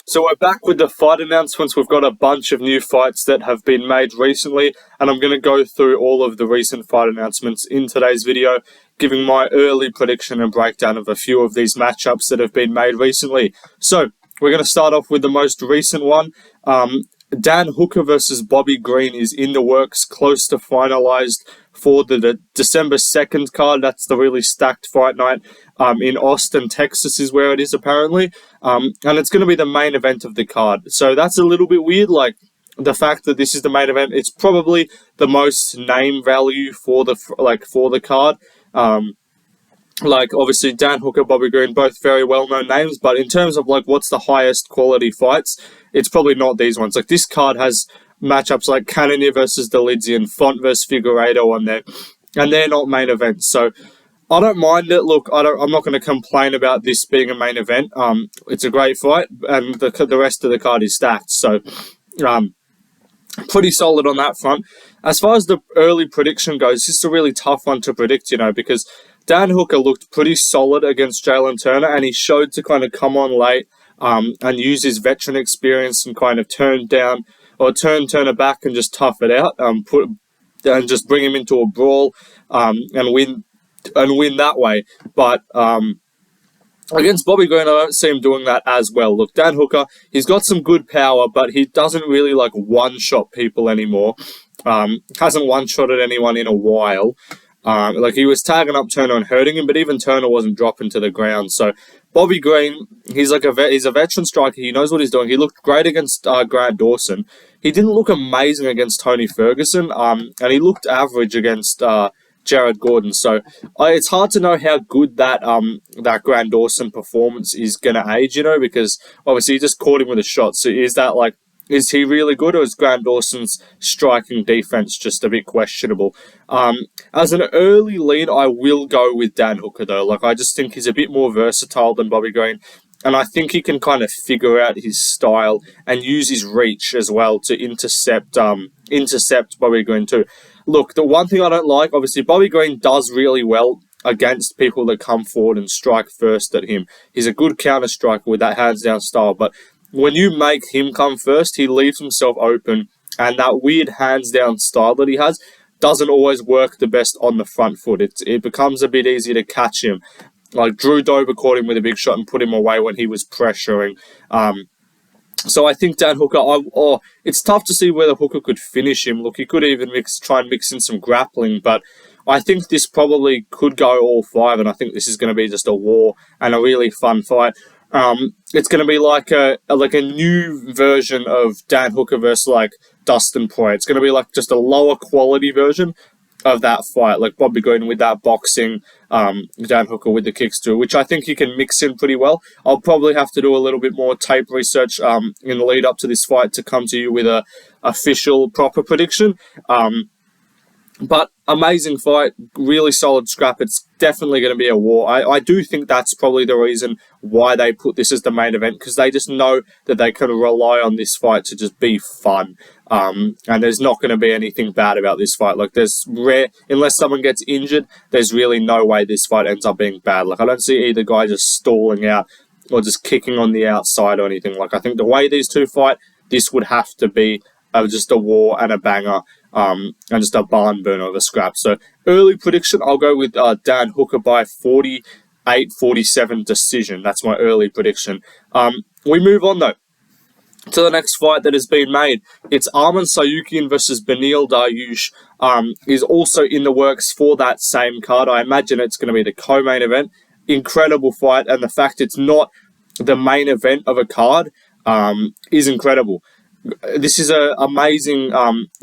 So we're back with the fight announcements. We've got a bunch of new fights that have been made recently, and I'm going to go through all of the recent fight announcements in today's video, giving my early prediction and breakdown of a few of these matchups that have been made recently. So we're going to start off with the most recent one. Dan Hooker versus Bobby Green is in the works, close to finalized for the December 2nd card. That's the really stacked fight night in Austin, Texas is where it is apparently. And it's going to be the main event of the card. So that's a little bit weird, like the fact that this is the main event. It's probably the most name value for the card. Like, obviously, Dan Hooker, Bobby Green, both very well-known names, but in terms of, like, what's the highest quality fights, it's probably not these ones. Like, this card has matchups like Cannonier versus Dolidze and Font versus Figueiredo on there, and they're not main events. So, I don't mind it. Look, I'm not going to complain about this being a main event. It's a great fight, and the rest of the card is stacked. So, pretty solid on that front. As far as the early prediction goes, this is a really tough one to predict, because Dan Hooker looked pretty solid against Jalen Turner, and he showed to kind of come on late and use his veteran experience and kind of turn Turner back and just tough it out, and just bring him into a brawl and win that way. But against Bobby Green, I don't see him doing that as well. Look, Dan Hooker, he's got some good power, but he doesn't really like one-shot people anymore. Hasn't one-shotted anyone in a while. Like, he was tagging up Turner and hurting him, but even Turner wasn't dropping to the ground. So Bobby Green, he's a veteran striker. He knows what he's doing. He looked great against Grant Dawson. He didn't look amazing against Tony Ferguson, and he looked average against Jared Gordon. So it's hard to know how good that Grant Dawson performance is going to age, because obviously he just caught him with a shot. So is he really good, or is Grant Dawson's striking defense just a bit questionable? As an early lead, I will go with Dan Hooker, though. Like, I just think he's a bit more versatile than Bobby Green, and I think he can kind of figure out his style and use his reach as well to intercept Bobby Green too. Look, the one thing I don't like, obviously, Bobby Green does really well against people that come forward and strike first at him. He's a good counter striker with that hands-down style, but when you make him come first, he leaves himself open, and that weird hands-down style that he has doesn't always work the best on the front foot. It becomes a bit easier to catch him. Like, Drew Dober caught him with a big shot and put him away when he was pressuring. So I think Dan Hooker, it's tough to see whether Hooker could finish him. Look, he could even try and mix in some grappling, but I think this probably could go all five, and I think this is going to be just a war and a really fun fight. It's going to be like a new version of Dan Hooker versus like Dustin Poirier. It's going to be like just a lower quality version of that fight, like Bobby Green with that boxing, Dan Hooker with the kicks too, which I think he can mix in pretty well. I'll probably have to do a little bit more tape research in the lead up to this fight to come to you with a official proper prediction. But amazing fight, really solid scrap. It's definitely going to be a war. I do think that's probably the reason why they put this as the main event, because they just know that they can rely on this fight to just be fun. And there's not going to be anything bad about this fight. Like, unless someone gets injured, there's really no way this fight ends up being bad. Like, I don't see either guy just stalling out or just kicking on the outside or anything. Like, I think the way these two fight, this would have to be just a war and a banger. And just a barn burner of a scrap. So early prediction, I'll go with Dan Hooker by 48-47 decision. That's my early prediction. We move on though to the next fight that has been made. It's Arman Tsarukyan versus Beneil Dariush. Is also in the works for that same card. I imagine it's going to be the co-main event. Incredible fight, and the fact it's not the main event of a card is incredible. This is an amazing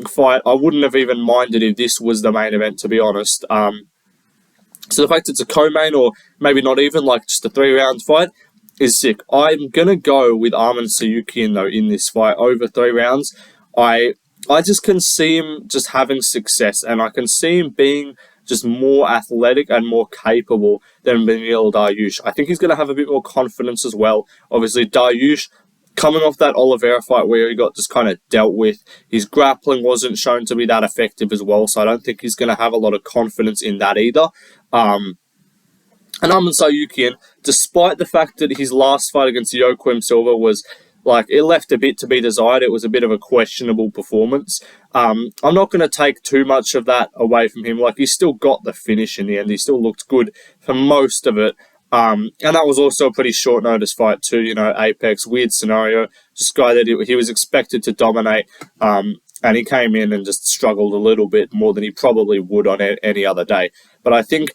fight. I wouldn't have even minded if this was the main event, to be honest. So the fact it's a co-main, or maybe not even, like just a 3-round fight, is sick. I'm going to go with Arman Tsarukyan, though, in this fight over 3 rounds. I just can see him just having success, and I can see him being just more athletic and more capable than Beneil Dariush. I think he's going to have a bit more confidence as well. Obviously, Dariush, coming off that Oliveira fight where he got just kind of dealt with, his grappling wasn't shown to be that effective as well, so I don't think he's going to have a lot of confidence in that either. And Arman Tsarukyan, despite the fact that his last fight against Joaquim Silva was Like, it left a bit to be desired. It was a bit of a questionable performance. I'm not going to take too much of that away from him. Like, he still got the finish in the end. He still looked good for most of it. And that was also a pretty short notice fight too, Apex, weird scenario. Just guy that he was expected to dominate, and he came in and just struggled a little bit more than he probably would on any other day. But I think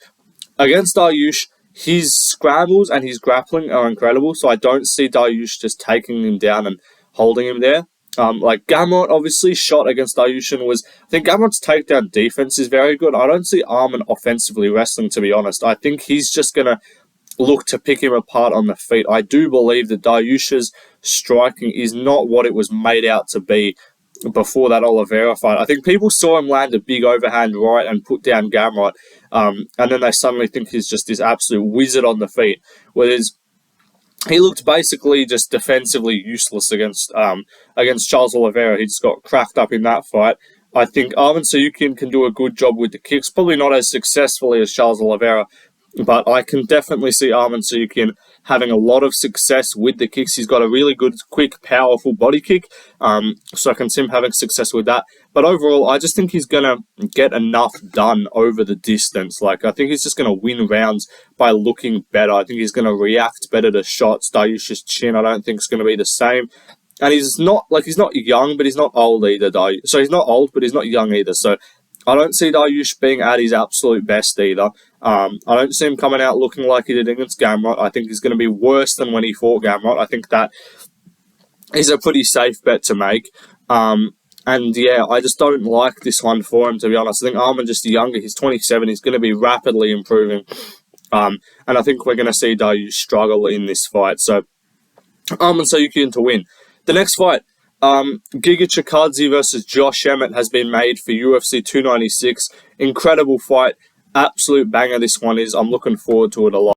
against Dariush, his scrambles and his grappling are incredible, so I don't see Dariush just taking him down and holding him there. Like Garbrandt obviously shot against Dariush and I think Gamrot's takedown defense is very good. I don't see Arman offensively wrestling, to be honest. I think he's just going to look to pick him apart on the feet. I do believe that Dariush's striking is not what it was made out to be before that Oliveira fight. I think people saw him land a big overhand right and put down Garbrandt, and then they suddenly think he's just this absolute wizard on the feet. Whereas he looked basically just defensively useless against Charles Oliveira. He just got cracked up in that fight. I think Arman Tsarukyan can do a good job with the kicks, probably not as successfully as Charles Oliveira, but I can definitely see Arman Tsarukyan having a lot of success with the kicks. He's got a really good, quick, powerful body kick, so I can see him having success with that. But overall, I just think he's going to get enough done over the distance. Like, I think he's just going to win rounds by looking better. I think he's going to react better to shots. Dariush's chin, I don't think, is going to be the same. And he's not young, but he's not old either, So he's not old, but he's not young either. So I don't see Dariush being at his absolute best either. I don't see him coming out looking like he did against Garbrandt. I think he's going to be worse than when he fought Garbrandt. I think that is a pretty safe bet to make. And yeah, I just don't like this one for him, to be honest. I think Arman just younger. He's 27. He's going to be rapidly improving. And I think we're going to see Dariush struggle in this fight. So Arman Tsarukyan to win. The next fight, Giga Chikadze versus Josh Emmett has been made for UFC 296. Incredible fight. Absolute banger this one is. I'm looking forward to it a lot.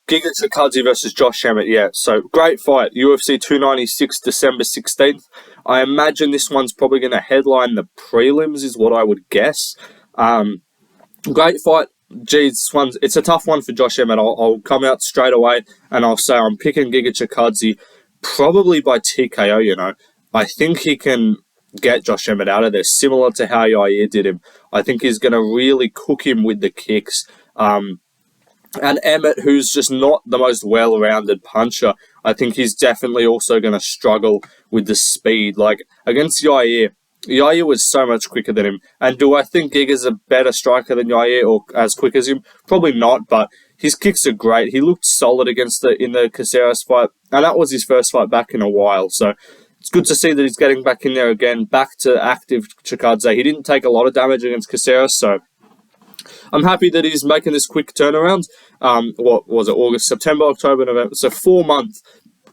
Giga Chikadze versus Josh Emmett, yeah. So, great fight. UFC 296, December 16th. I imagine this one's probably going to headline the prelims, is what I would guess. Great fight. Geez, it's a tough one for Josh Emmett. I'll come out straight away and I'll say I'm picking Giga Chikadze probably by TKO, I think he can get Josh Emmett out of there, similar to how Yair did him. I think he's going to really cook him with the kicks. And Emmett, who's just not the most well-rounded puncher, I think he's definitely also going to struggle with the speed. Like, against Yair was so much quicker than him. And do I think Giga's a better striker than Yair or as quick as him? Probably not, but his kicks are great. He looked solid in the Caceres fight, and that was his first fight back in a while. So it's good to see that he's getting back in there again, back to active Chikadze. He didn't take a lot of damage against Caceres, so I'm happy that he's making this quick turnaround. What was it? August, September, October, November. So 4-month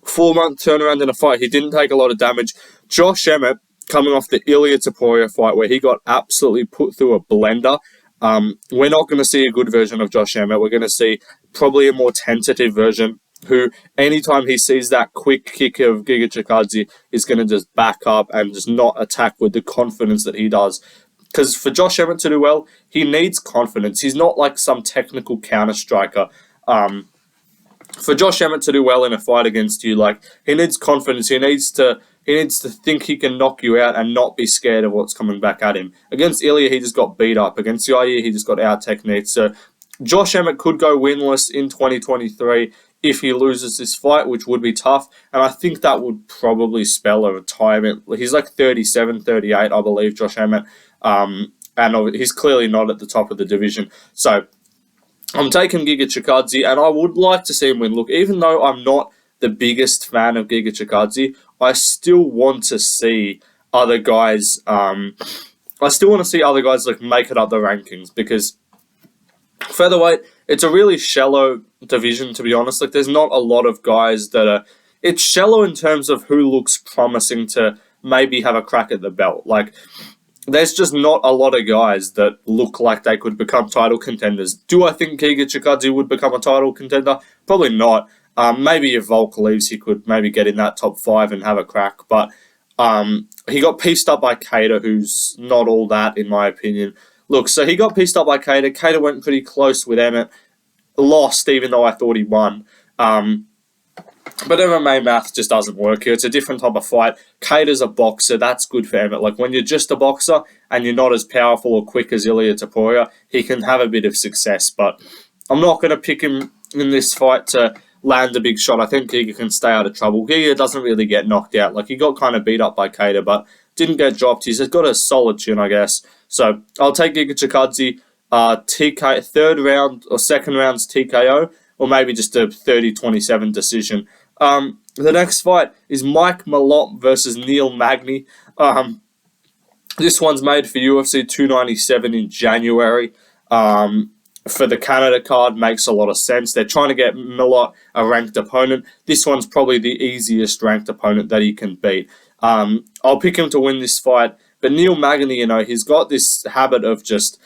turnaround in a fight. He didn't take a lot of damage. Josh Emmett, coming off the Ilia Topuria fight where he got absolutely put through a blender. We're not going to see a good version of Josh Emmett. We're going to see probably a more tentative version who, anytime he sees that quick kick of Giga Chikadze, is going to just back up and just not attack with the confidence that he does. Because for Josh Emmett to do well, he needs confidence. He's not like some technical counter striker. For Josh Emmett to do well in a fight against you, like, he needs confidence. He needs to think he can knock you out and not be scared of what's coming back at him. Against Ilia, he just got beat up. Against Yair, he just got out-techniqued. So Josh Emmett could go winless in 2023 if he loses this fight, which would be tough. And I think that would probably spell a retirement. He's like 37, 38, I believe, Josh Emmett. And he's clearly not at the top of the division. So I'm taking Giga Chikadze, and I would like to see him win. Look, even though I'm not the biggest fan of Giga Chikadze, I still want to see other guys. I still want to see other guys like make it up the rankings, because featherweight, it's a really shallow division, to be honest. Like, there's not a lot of guys that are. It's shallow in terms of who looks promising to maybe have a crack at the belt. Like, there's just not a lot of guys that look like they could become title contenders. Do I think Giga Chikadze would become a title contender? Probably not. Maybe if Volk leaves, he could maybe get in that top 5 and have a crack. But he got pieced up by Kelleher, who's not all that, in my opinion. Look, so he got pieced up by Kelleher. Kelleher went pretty close with Emmett. Lost, even though I thought he won. But MMA math just doesn't work here. It's a different type of fight. Kattar's a boxer. That's good for Emmett. Like, when you're just a boxer and you're not as powerful or quick as Ilia Topuria, he can have a bit of success. But I'm not going to pick him in this fight to land a big shot. I think Giga can stay out of trouble. Giga doesn't really get knocked out. Like, he got kind of beat up by Kattar, but didn't get dropped. He's got a solid chin, I guess. So I'll take Giga Chikadze, TK, third round or second round's TKO, or maybe just a 30-27 decision. The next fight is Mike Malott versus Neil Magny. This one's made for UFC 297 in January. For the Canada card, makes a lot of sense. They're trying to get Malott a ranked opponent. This one's probably the easiest ranked opponent that he can beat. I'll pick him to win this fight. But Neil Magny, he's got this habit of just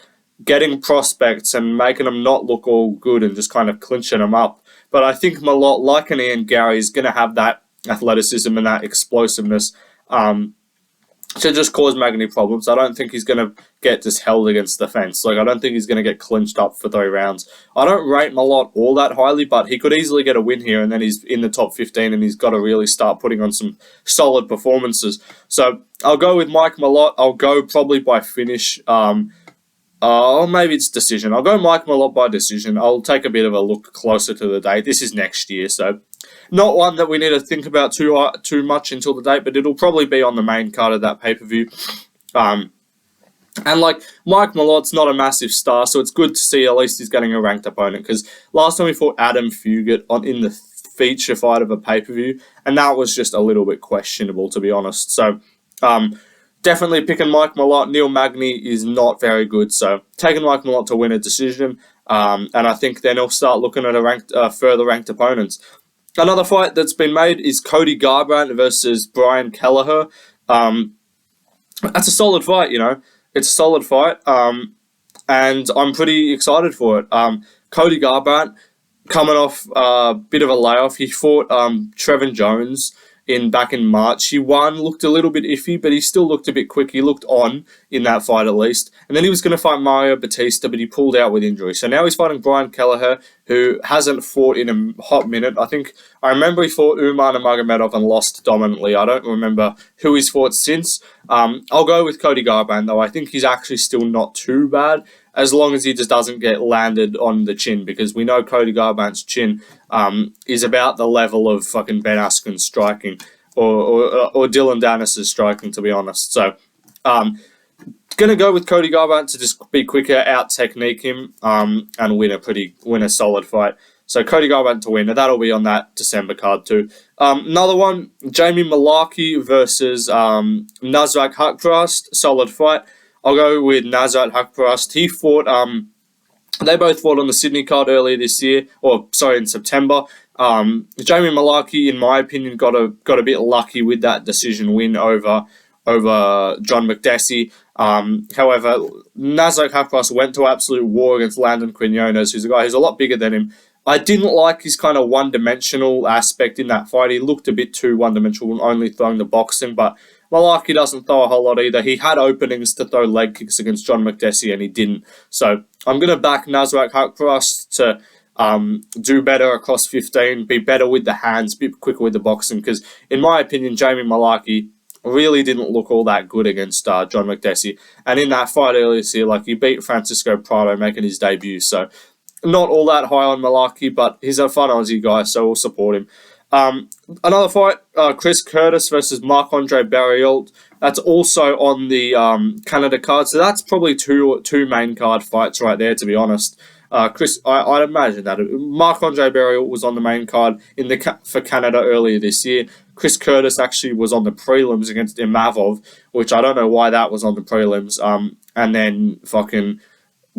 getting prospects and making them not look all good and just kind of clinching them up. But I think Malott, like an Ian Gary, is going to have that athleticism and that explosiveness to just cause Magny problems. I don't think he's going to get just held against the fence. Like, I don't think he's going to get clinched up for 3 rounds. I don't rate Malott all that highly, but he could easily get a win here, and then he's in the top 15, and he's got to really start putting on some solid performances. So I'll go with Mike Malott. I'll go probably by finish. Maybe it's decision. I'll go Mike Malott by decision. I'll take a bit of a look closer to the date. This is next year, so not one that we need to think about too much until the date, but it'll probably be on the main card of that pay-per-view. And like, Mike Malott's not a massive star, so it's good to see at least he's getting a ranked opponent, because last time we fought Adam Fugit in the feature fight of a pay-per-view, and that was just a little bit questionable, to be honest. So definitely picking Mike Malott. Neil Magny is not very good, so taking Mike Malott to win a decision, and I think then he'll start looking at further ranked opponents. Another fight that's been made is Cody Garbrandt versus Brian Kelleher. That's a solid fight, It's a solid fight, and I'm pretty excited for it. Cody Garbrandt, coming off a bit of a layoff, he fought Trevin Jones back in March. He won, looked a little bit iffy, but he still looked a bit quick. He looked on in that fight at least. And then he was going to fight Mario Batista, but he pulled out with injury. So now he's fighting Brian Kelleher, who hasn't fought in a hot minute. I remember he fought Umar Nurmagomedov and lost dominantly. I don't remember who he's fought since. I'll go with Cody Garbrandt, though. I think he's actually still not too bad, as long as he just doesn't get landed on the chin, because we know Cody Garbrandt's chin is about the level of fucking Ben Askren's striking, or Dylan Dennis's striking, to be honest. So, going to go with Cody Garbrandt to just be quicker, out-technique him, and win a solid fight. So Cody Garbrandt to win. That'll be on that December card too. Another one, Jamie Mullarkey versus Nasrat Haqparast. Solid fight. I'll go with Nasrat Haqparast. They both fought on the Sydney card earlier this year, in September. Jamie Mullarkey, in my opinion, got a bit lucky with that decision win over John McDessie. However, Nasrat Haqparast went to absolute war against Landon Quinones, who's a guy who's a lot bigger than him. I didn't like his kind of one-dimensional aspect in that fight. He looked a bit too one-dimensional, only throwing the boxing, but Mullarkey doesn't throw a whole lot either. He had openings to throw leg kicks against John McDessie, and he didn't. So I'm going to back Nasrat Haqparast to do better across 15, be better with the hands, be quicker with the boxing, because in my opinion, Jamie Mullarkey really didn't look all that good against John McDessie. And in that fight earlier this year, he beat Francisco Prado, making his debut. So not all that high on Mullarkey, but he's a fun Aussie guy, so we'll support him. Another fight, Chris Curtis versus Marc-Andre Barriult. That's also on the Canada card. So that's probably two main card fights right there, to be honest. I'd imagine that Marc-Andre Barriult was on the main card for Canada earlier this year. Chris Curtis actually was on the prelims against Imavov, which I don't know why that was on the prelims. And then fucking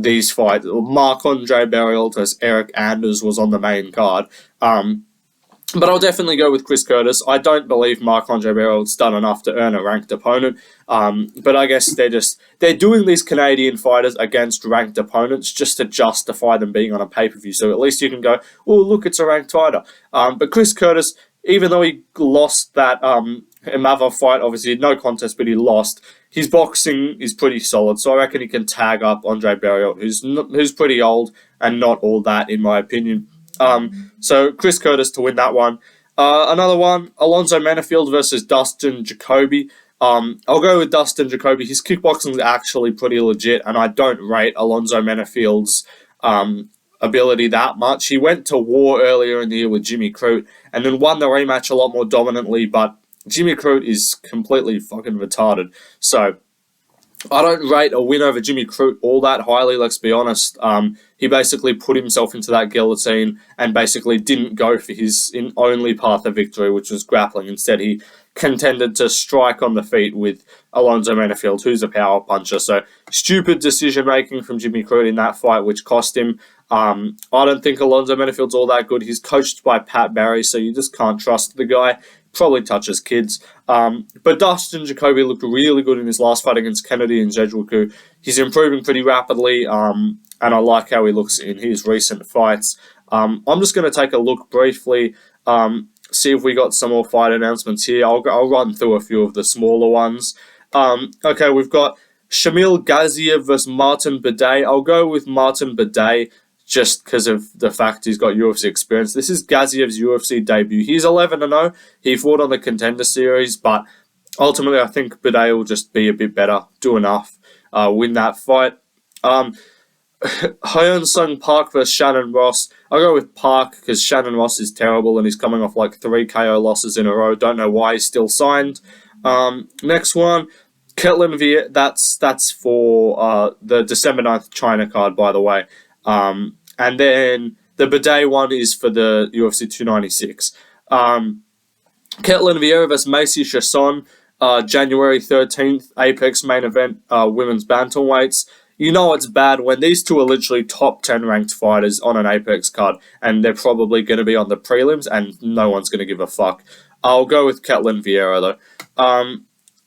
these fights, Marc-Andre Barriult versus Eric Anders was on the main card. But I'll definitely go with Chris Curtis. I don't believe Marc-Andre Barriult's done enough to earn a ranked opponent. But I guess they're doing these Canadian fighters against ranked opponents just to justify them being on a pay-per-view. So at least you can go, oh, look, it's a ranked fighter. But Chris Curtis, even though he lost that Imavov fight, obviously no contest, but he lost, his boxing is pretty solid. So I reckon he can tag up Andre Barriult, who's pretty old and not all that, in my opinion. So Chris Curtis to win that one. Another one, Alonzo Menifeild versus Dustin Jacoby. I'll go with Dustin Jacoby. His kickboxing is actually pretty legit, and I don't rate Alonzo Menifield's ability that much. He went to war earlier in the year with Jimmy Crute, and then won the rematch a lot more dominantly, but Jimmy Crute is completely fucking retarded. So I don't rate a win over Jimmy Crute all that highly, let's be honest. He basically put himself into that guillotine and basically didn't go for his only path of victory, which was grappling. Instead, he contended to strike on the feet with Alonzo Menifeild, who's a power puncher. So, stupid decision-making from Jimmy Crute in that fight, which cost him. I don't think Alonzo Menifield's all that good. He's coached by Pat Barry, so you just can't trust the guy. Probably touches kids. But Dustin Jacoby looked really good in his last fight against Kennedy and Zhezhuku. He's improving pretty rapidly, and I like how he looks in his recent fights. I'm just going to take a look briefly, see if we got some more fight announcements here. I'll run through a few of the smaller ones. Okay, we've got Shamil Gaziev versus Martin Beneil. I'll go with Martin Beneil just because of the fact he's got UFC experience. This is Gaziev's UFC debut. He's 11-0. He fought on the Contender Series, but ultimately I think Beneil will just be a bit better, do enough, win that fight. Hyun Sung Park versus Shannon Ross. I'll go with Park because Shannon Ross is terrible and he's coming off like 3 KO losses in a row. Don't know why he's still signed. Next one, Ketlin Viet. That's for the December 9th China card, by the way. And then the Beneil one is for the UFC 296. Ketlin Vieira versus Macy Chasson, January 13th, Apex main event, women's bantamweights. You know it's bad when these two are literally top 10 ranked fighters on an Apex card, and they're probably going to be on the prelims, and no one's going to give a fuck. I'll go with Ketlin Vieira, though.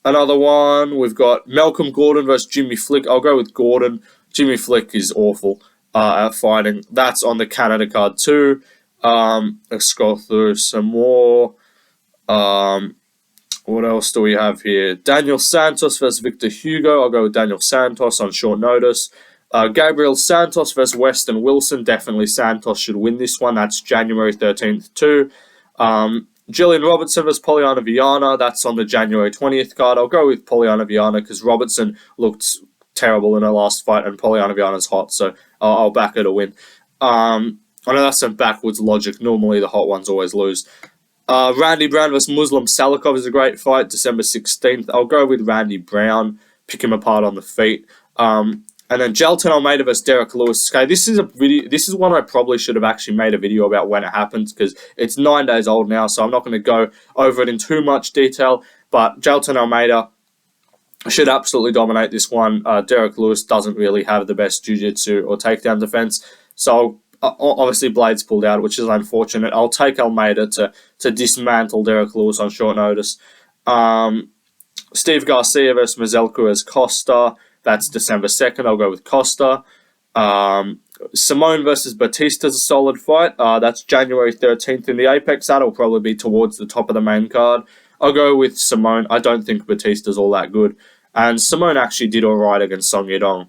Another one, we've got Malcolm Gordon versus Jimmy Flick. I'll go with Gordon. Jimmy Flick is awful at fighting. That's on the Canada card too. Let's scroll through some more. What else do we have here? Daniel Santos versus Victor Hugo. I'll go with Daniel Santos on short notice. Gabriel Santos versus Weston Wilson. Definitely Santos should win this one. That's January 13th too. Jillian Robertson versus Poliana Viana. That's on the January 20th card. I'll go with Poliana Viana because Robertson looked terrible in her last fight and Poliana Viana's hot, so I'll back her to win. I know that's some backwards logic. Normally the hot ones always lose. Randy Brown versus Muslim Salikov is a great fight, December 16th. I'll go with Randy Brown, pick him apart on the feet. And then Jailton Almeida versus Derek Lewis. Okay, this is one I probably should have actually made a video about when it happens because it's 9 days old now, so I'm not going to go over it in too much detail. But Jailton Almeida should absolutely dominate this one. Derek Lewis doesn't really have the best jiu-jitsu or takedown defense, so obviously Blades pulled out, which is unfortunate. I'll take Almeida to dismantle Derek Lewis on short notice. Steve Garcia versus Mazelko as Costa. That's December 2nd. I'll go with Costa. Simone versus Batista is a solid fight. That's January 13th in the Apex. That'll probably be towards the top of the main card. I'll go with Simone. I don't think Batista's all that good. And Simone actually did all right against Song Yadong.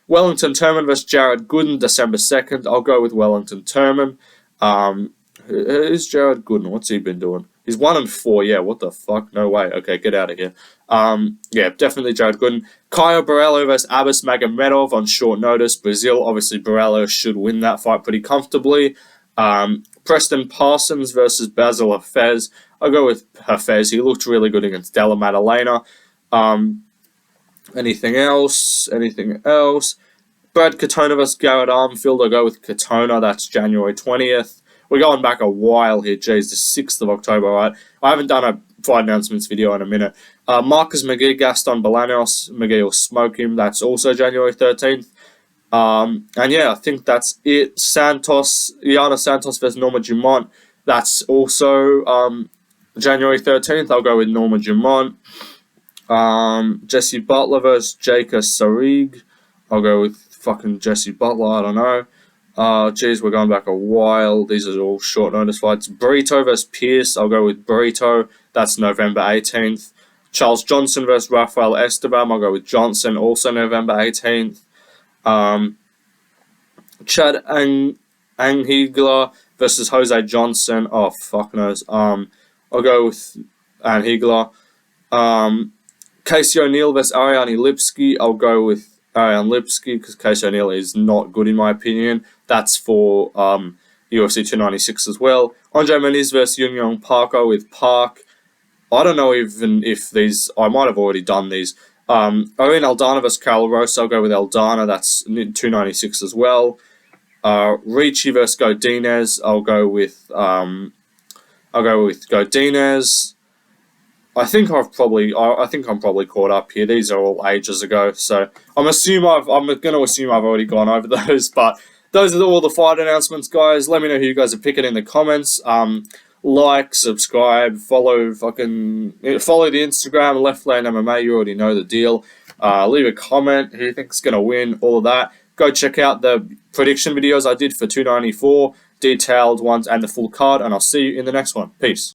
Wellington Turman versus Jared Gooden, December 2nd. I'll go with Wellington Turman. Who's Jared Gooden? What's he been doing? He's 1-4. Yeah, what the fuck? No way. Okay, get out of here. Yeah, definitely Jared Gooden. Caio Borrello versus Abbas Magomedov on short notice. Brazil, obviously Borrello should win that fight pretty comfortably. Preston Parsons versus Basil Hafez. I'll go with Hafez. He looked really good against Della Maddalena. Anything else? Brad Katona versus Garrett Armfield. I'll go with Katona. That's January 20th. We're going back a while here. Jeez, the 6th of October, right? I haven't done a fight announcements video in a minute. Marcus McGee, Gaston Bolaños. McGee will smoke him. That's also January 13th. And yeah, I think that's it. Iana Santos versus Norma Dumont. That's also January 13th. I'll go with Norma Dumont. Jesse Butler versus Jaka Sarig. I'll go with fucking Jesse Butler. I don't know. Geez, we're going back a while. These are all short notice fights. Burrito versus Pierce. I'll go with Burrito. That's November 18th. Charles Johnson versus Rafael Esteban. I'll go with Johnson. Also November 18th. Chad Anghigla versus Jose Johnson. Oh, fuck knows. I'll go with Higler. Casey O'Neill versus Ariane Lipski. I'll go with Ariane Lipski because Casey O'Neill is not good in my opinion. That's for UFC 296 as well. Andre Muniz versus Yun Yong Park. With Park. I don't know even if these... I might have already done these. Owen Aldana versus Carol Rose. I'll go with Aldana. That's 296 as well. Ricci versus Godinez. I'll go with Godinez. I think I'm probably caught up here. These are all ages ago, so I'm going to assume I've already gone over those. But those are all the fight announcements, guys. Let me know who you guys are picking in the comments. Like, subscribe, follow the Instagram, Left Lane MMA. You already know the deal. Leave a comment. Who you think's going to win? All of that. Go check out the prediction videos I did for 294, detailed ones, and the full card. And I'll see you in the next one. Peace.